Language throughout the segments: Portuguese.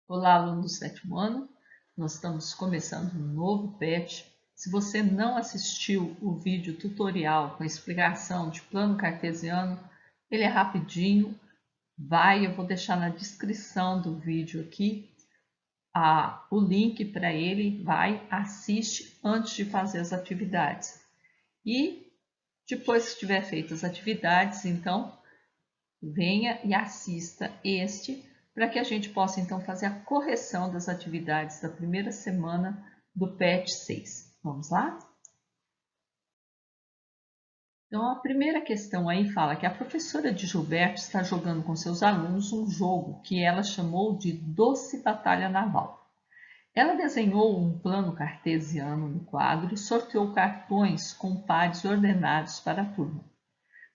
Olá, aluno do sétimo ano. Nós estamos começando um novo PET. Se você não assistiu o vídeo tutorial com a explicação de plano cartesiano, ele é rapidinho. Eu vou deixar na descrição do vídeo aqui o link para ele. Assiste antes de fazer as atividades. E depois que tiver feito as atividades, então, venha e assista para que a gente possa então fazer a correção das atividades da primeira semana do PET 6. Vamos lá? Então, a primeira questão aí fala que a professora de Gilberto está jogando com seus alunos um jogo que ela chamou de Doce Batalha Naval. Ela desenhou um plano cartesiano no quadro e sorteou cartões com pares ordenados para a turma.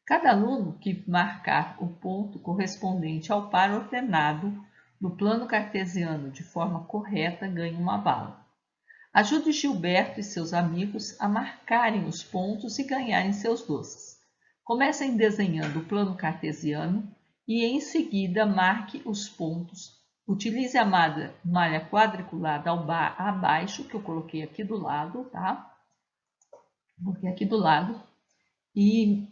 Cada aluno que marcar o ponto correspondente ao par ordenado no plano cartesiano de forma correta ganha uma bala. Ajude Gilberto e seus amigos a marcarem os pontos e ganharem seus doces. Comecem desenhando o plano cartesiano e em seguida marque os pontos. Utilize a malha quadriculada abaixo, que eu coloquei aqui do lado, tá? Coloquei aqui do lado. E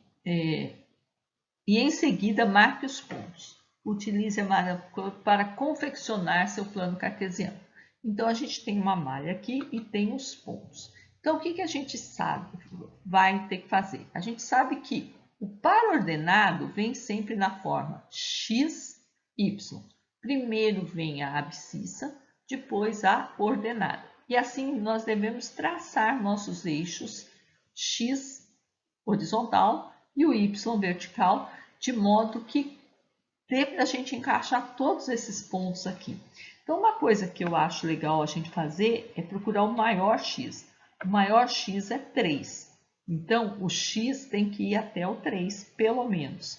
em seguida marque os pontos. Utilize a malha para confeccionar seu plano cartesiano. Então, a gente tem uma malha aqui e tem os pontos. Então, o que a gente sabe? Vai ter que fazer. A gente sabe que o par ordenado vem sempre na forma x, y. Primeiro vem a abscissa, depois a ordenada. E assim nós devemos traçar nossos eixos x horizontal e o y vertical, de modo que dê para a gente encaixar todos esses pontos aqui. Então, uma coisa que eu acho legal a gente fazer é procurar o maior x. O maior x é 3. Então, o x tem que ir até o 3, pelo menos.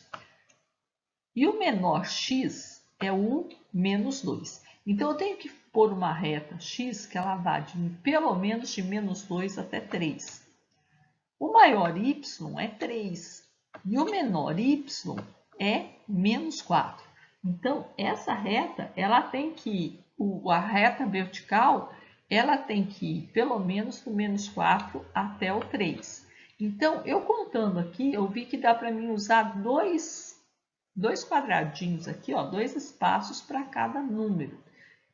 E o menor x é o menos 2. Então, eu tenho que pôr uma reta x que ela vá pelo menos de menos 2 até 3. O maior y é 3 e o menor y é menos 4. Então, essa reta, ela tem que ir, a reta vertical, ela tem que ir pelo menos do menos 4 até o 3. Então, eu contando aqui, eu vi que dá para mim usar dois quadradinhos aqui, ó, dois espaços para cada número.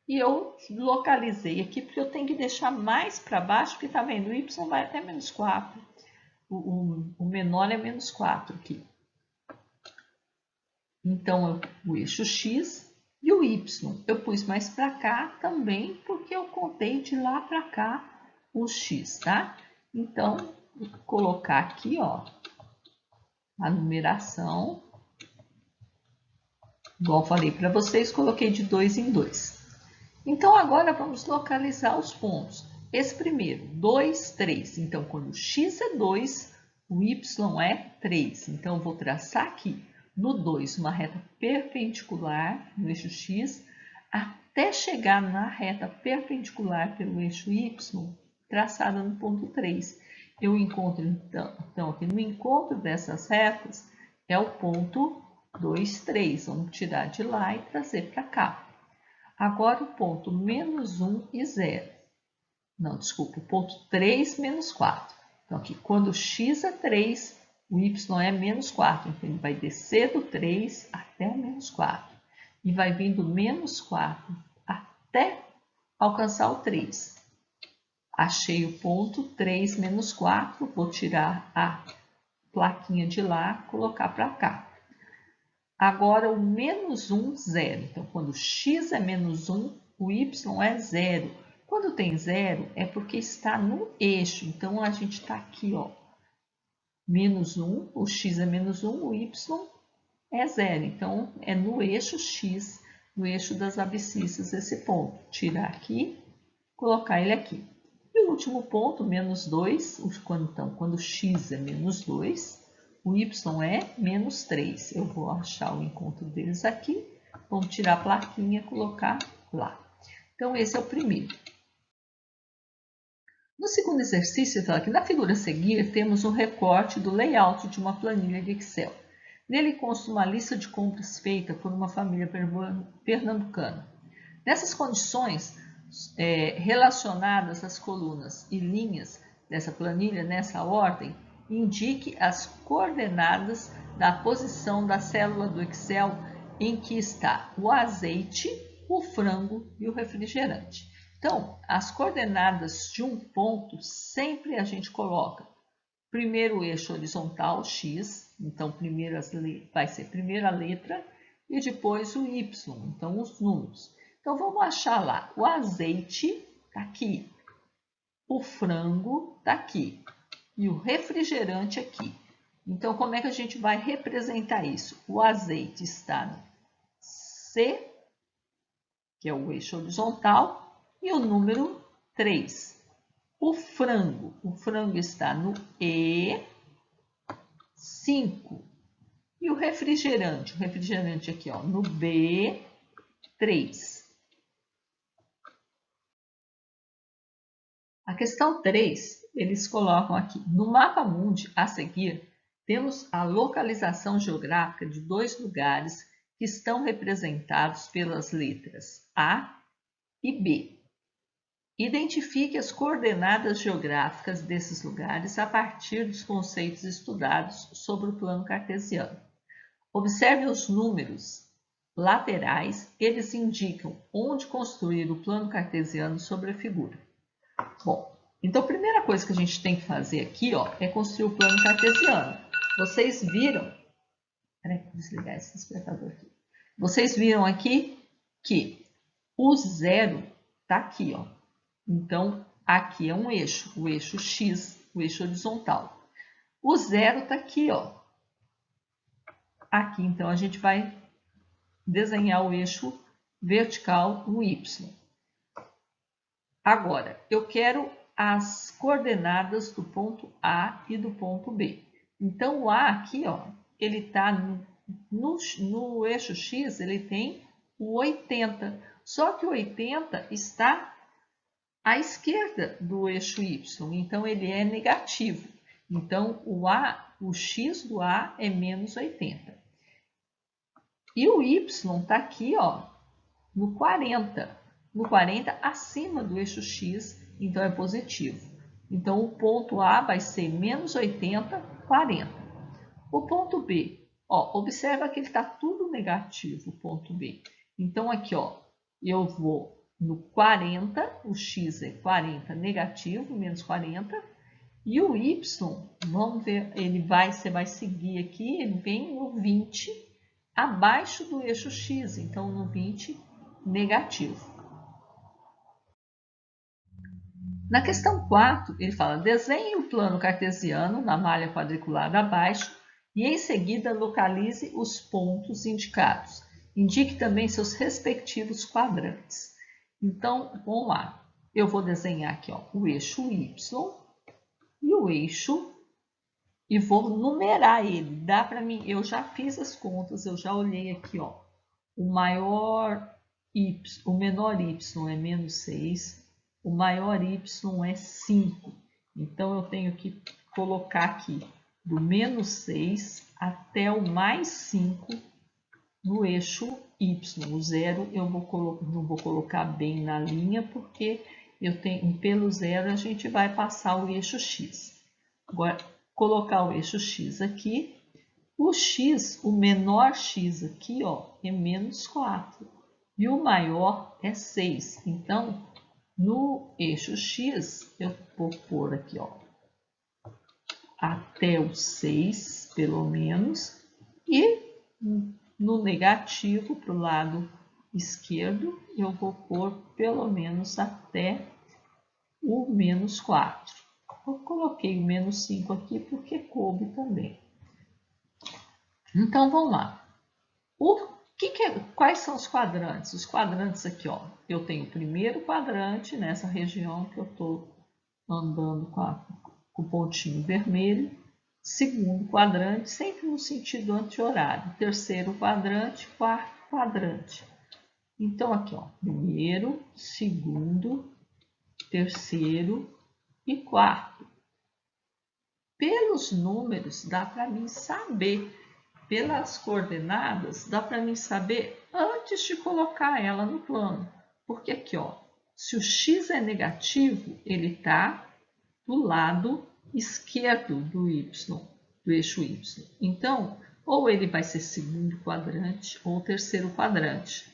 E eu localizei aqui, porque eu tenho que deixar mais para baixo, porque tá vendo, o y vai até menos 4. O menor é menos 4 aqui. Então, o eixo x e o y. Eu pus mais para cá também, porque eu contei de lá para cá o x, tá? Então, vou colocar aqui, ó, a numeração. Igual falei para vocês, coloquei de 2 em 2. Então, agora vamos localizar os pontos. Esse primeiro, 2, 3. Então, quando o x é 2, o y é 3. Então, eu vou traçar aqui no 2 uma reta perpendicular no eixo x, até chegar na reta perpendicular pelo eixo y, traçada no ponto 3. Eu encontro, então aqui no encontro dessas retas, é o ponto 2, 3. Vamos tirar de lá e trazer para cá. Agora o ponto menos 1 e 0. Não, desculpa, o ponto 3 menos 4. Então, aqui, quando o x é 3, o y é menos 4. Então, ele vai descer do 3 até o menos 4. E vai vir do menos 4 até alcançar o 3. Achei o ponto 3 menos 4. Vou tirar a plaquinha de lá, colocar para cá. Agora, o menos 1, 0. Então, quando x é menos 1, o y é 0. Quando tem 0, é porque está no eixo. Então, a gente está aqui, ó. Menos 1, o x é menos 1, o y é 0. Então, é no eixo x, no eixo das abscissas, esse ponto. Tirar aqui, colocar ele aqui. E o último ponto, menos 2, quando x é menos 2, o y é menos 3. Eu vou achar o encontro deles aqui. Vamos tirar a plaquinha e colocar lá. Então, esse é o primeiro. No segundo exercício, fala que na figura a seguir, temos um recorte do layout de uma planilha de Excel. Nele consta uma lista de compras feita por uma família pernambucana. Nessas condições relacionadas às colunas e linhas dessa planilha, nessa ordem, indique as coordenadas da posição da célula do Excel em que está o azeite, o frango e o refrigerante. Então, as coordenadas de um ponto sempre a gente coloca primeiro o eixo horizontal, X, então primeiro vai ser primeiro a letra e depois o Y, então os números. Então, vamos achar lá, o azeite está aqui, o frango está aqui e o refrigerante aqui. Então, como é que a gente vai representar isso? O azeite está no C, que é o eixo horizontal, e o número 3. O frango está no E, 5. E o refrigerante aqui, ó, no B, 3. A questão 3, eles colocam aqui, no mapa mundi a seguir, temos a localização geográfica de 2 lugares que estão representados pelas letras A e B. Identifique as coordenadas geográficas desses lugares a partir dos conceitos estudados sobre o plano cartesiano. Observe os números laterais, eles indicam onde construir o plano cartesiano sobre a figura. Bom, então a primeira coisa que a gente tem que fazer aqui, ó, é construir o plano cartesiano. Vocês viram... Peraí, vou desligar esse despertador aqui. Vocês viram aqui que o zero está aqui, ó. Então, aqui é um eixo, o eixo X, o eixo horizontal. O zero está aqui, ó. Aqui, então, a gente vai desenhar o eixo vertical, o Y. Agora, eu quero as coordenadas do ponto A e do ponto B. Então, o A aqui, ó, ele está no eixo X, ele tem o 80. Só que o 80 está à esquerda do eixo Y, então ele é negativo. Então, o X do A é menos 80. E o Y está aqui, ó, no 40. No 40, acima do eixo X, então é positivo. Então, o ponto A vai ser menos 80, 40. O ponto B, ó, observa que ele está tudo negativo, o ponto B. Então, aqui, ó, eu vou no 40, o X é 40 negativo, menos 40. E o Y, vamos ver, você vai seguir aqui, ele vem no 20, abaixo do eixo X, então no 20, negativo. Na questão 4, ele fala, desenhe o plano cartesiano na malha quadriculada abaixo e em seguida localize os pontos indicados. Indique também seus respectivos quadrantes. Então, vamos lá. Eu vou desenhar aqui, ó, o eixo Y e o eixo e vou numerar ele. Dá para mim, eu já fiz as contas, eu já olhei aqui, ó. O menor Y é menos 6. O maior y é 5. Então, eu tenho que colocar aqui do menos 6 até o mais 5 no eixo y. O zero eu não vou colocar bem na linha, porque pelo zero a gente vai passar o eixo x. Agora, colocar o eixo x aqui. O x, o menor x aqui, ó, é menos 4. E o maior é 6. Então, no eixo X, eu vou pôr aqui, ó, até o 6, pelo menos, e no negativo, para o lado esquerdo, eu vou pôr pelo menos até o menos 4. Eu coloquei o menos 5 aqui porque coube também. Então, vamos lá. Quais são os quadrantes? Os quadrantes aqui, ó. Eu tenho o primeiro quadrante nessa região que eu estou andando com o pontinho vermelho. Segundo quadrante, sempre no sentido anti-horário. Terceiro quadrante, quarto quadrante. Então, aqui, ó. Primeiro, segundo, terceiro e quarto. Pelos números, dá para mim saber. Pelas coordenadas, dá para mim saber antes de colocar ela no plano. Porque aqui, ó, se o x é negativo, ele está do lado esquerdo do y, do eixo y. Então, ou ele vai ser segundo quadrante ou terceiro quadrante.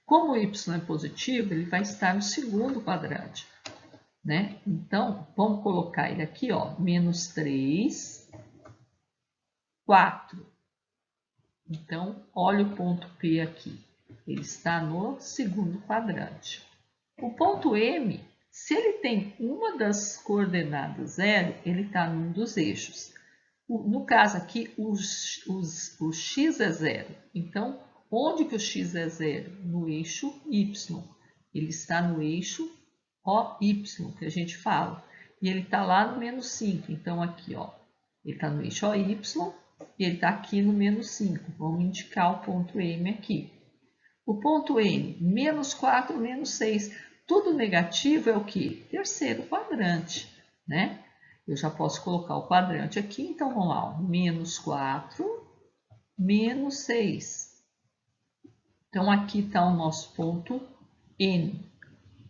Como o y é positivo, ele vai estar no segundo quadrante, né? Então, vamos colocar ele aqui, ó, menos 3, 4. Então, olha o ponto P aqui. Ele está no segundo quadrante. O ponto M, se ele tem uma das coordenadas 0, ele está num dos eixos. No caso aqui, o x é 0. Então, onde que o x é 0? No eixo Y. Ele está no eixo OY, que a gente fala. E ele está lá no menos 5. Então, aqui, ó, ele está no eixo OY e ele está aqui no menos 5. Vamos indicar o ponto M aqui. O ponto N, menos 4, menos 6. Tudo negativo é o quê? Terceiro quadrante, né? Eu já posso colocar o quadrante aqui, então vamos lá, ó, menos 4, menos 6. Então, aqui está o nosso ponto N.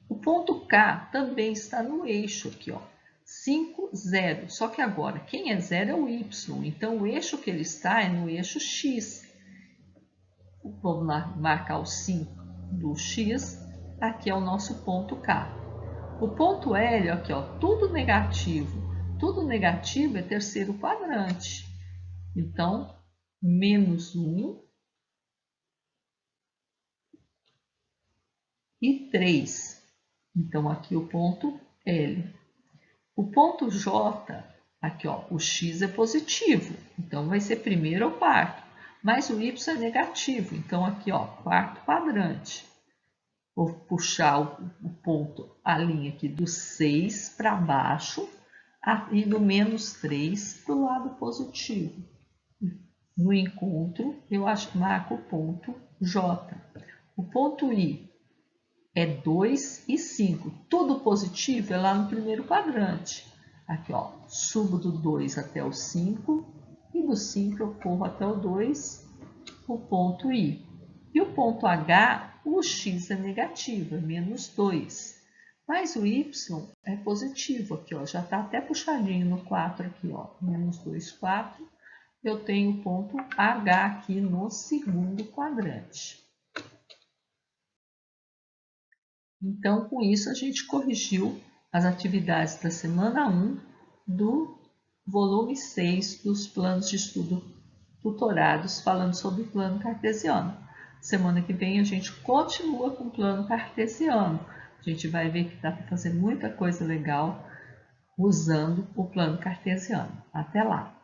O ponto K também está no eixo aqui, ó, 5, 0. Só que agora, quem é 0 é o Y, então o eixo que ele está é no eixo X. Vamos lá, marcar o 5 do X, aqui é o nosso ponto K. O ponto L, aqui, ó, tudo negativo. Tudo negativo é terceiro quadrante. Então, menos 1 e 3. Então, aqui o ponto L. O ponto J, aqui, ó, o X é positivo. Então, vai ser primeiro ou quarto. Mas o Y é negativo. Então, aqui, ó, quarto quadrante. Vou puxar o ponto, a linha aqui do 6 para baixo e do menos 3 para o lado positivo. No encontro, eu marco o ponto J. O ponto I é 2 e 5. Tudo positivo é lá no primeiro quadrante. Aqui, ó, subo do 2 até o 5 e do 5 eu corro até o 2, o ponto I. E o ponto H, o x é negativo, é menos 2. Mas o y é positivo aqui, ó, já está até puxadinho no 4 aqui, ó, menos 2, 4. Eu tenho o ponto H aqui no segundo quadrante. Então, com isso, a gente corrigiu as atividades da semana 1 do volume 6 dos planos de estudo tutorados, falando sobre o plano cartesiano. Semana que vem a gente continua com o plano cartesiano. A gente vai ver que dá para fazer muita coisa legal usando o plano cartesiano. Até lá!